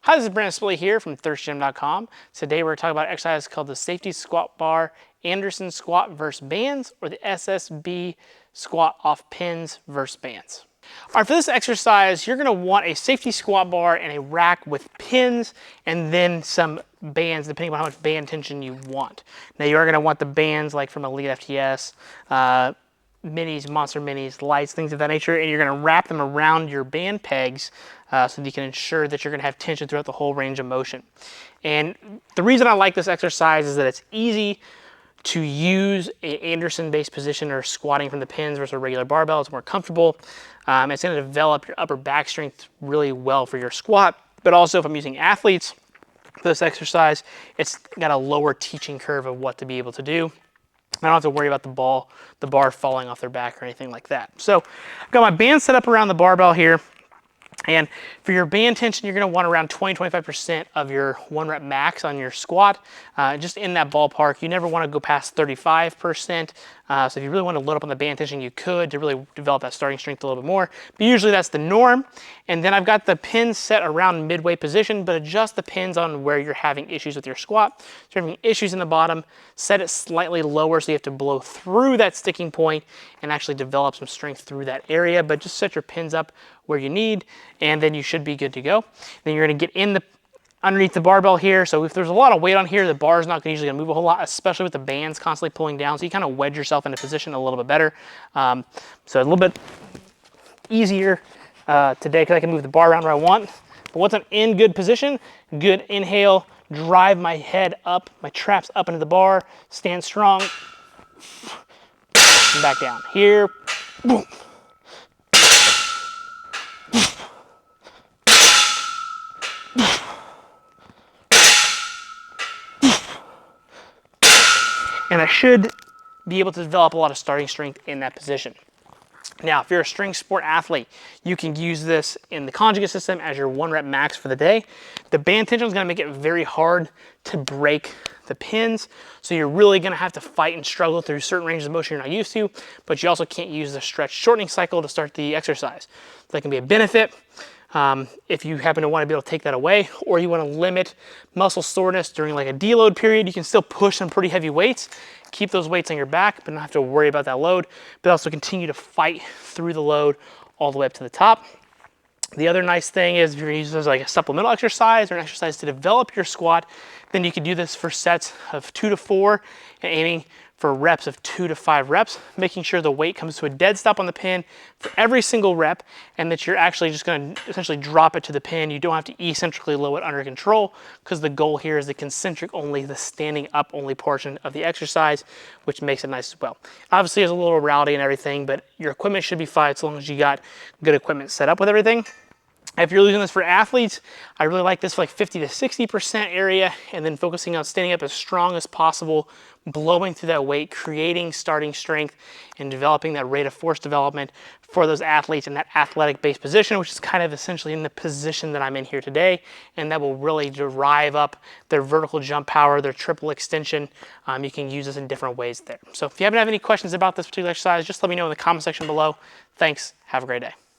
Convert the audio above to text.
Hi, this is Brandon Spley here from thirstgym.com. Today we're talking about an exercise called the safety squat bar, Anderson squat versus bands, or the SSB squat off pins versus bands. All right, for this exercise, you're gonna want a safety squat bar and a rack with pins and then some bands, depending on how much band tension you want. Now you are gonna want the bands like from Elite FTS, minis, monster minis, lights, things of that nature, and you're gonna wrap them around your band pegs so that you can ensure that you're gonna have tension throughout the whole range of motion. And the reason I like this exercise is that it's easy to use an Anderson-based position or squatting from the pins versus a regular barbell. It's more comfortable. It's gonna develop your upper back strength really well for your squat, but also if I'm using athletes for this exercise, it's got a lower teaching curve of what to be able to do. I don't have to worry about the bar falling off their back or anything like that. So I've got my band set up around the barbell here. And for your band tension, you're gonna want around 20-25% of your 1 rep max on your squat, just in that ballpark. You never wanna go past 35%. So if you really wanna load up on the band tension, you could to really develop that starting strength a little bit more. But usually that's the norm. And then I've got the pins set around midway position, but adjust the pins on where you're having issues with your squat. So if you're having issues in the bottom, set it slightly lower so you have to blow through that sticking point and actually develop some strength through that area. But just set your pins up where you need, and then you should be good to go. Then you're gonna get in underneath the barbell here. So if there's a lot of weight on here, the bar is not usually gonna move a whole lot, especially with the bands constantly pulling down. So you kind of wedge yourself into position a little bit better. So a little bit easier today because I can move the bar around where I want. But once I'm in good position, good inhale, drive my head up, my traps up into the bar, stand strong, and back down. Here, boom. And I should be able to develop a lot of starting strength in that position. Now, if you're a string sport athlete, you can use this in the conjugate system as your 1 rep max for the day. The band tension is gonna make it very hard to break the pins. So you're really gonna have to fight and struggle through certain ranges of motion you're not used to, but you also can't use the stretch shortening cycle to start the exercise. That can be a benefit. If you happen to want to be able to take that away, or you want to limit muscle soreness during like a deload period, you can still push some pretty heavy weights, keep those weights on your back, but not have to worry about that load, but also continue to fight through the load all the way up to the top. The other nice thing is if you're gonna use this as like a supplemental exercise or an exercise to develop your squat, then you can do this for sets of 2 to 4 and aiming for reps of 2 to 5 reps, making sure the weight comes to a dead stop on the pin for every single rep, and that you're actually just gonna essentially drop it to the pin. You don't have to eccentrically low it under control, because the goal here is the concentric only, the standing up only portion of the exercise, which makes it nice as well. Obviously there's a little rowdy and everything, but your equipment should be fine as long as you got good equipment set up with everything. If you're using this for athletes, I really like this for like 50 to 60% area, and then focusing on standing up as strong as possible, blowing through that weight, creating starting strength, and developing that rate of force development for those athletes in that athletic based position, which is kind of essentially in the position that I'm in here today. And that will really drive up their vertical jump power, their triple extension. You can use this in different ways there. So if you haven't had any questions about this particular exercise, just let me know in the comment section below. Thanks, have a great day.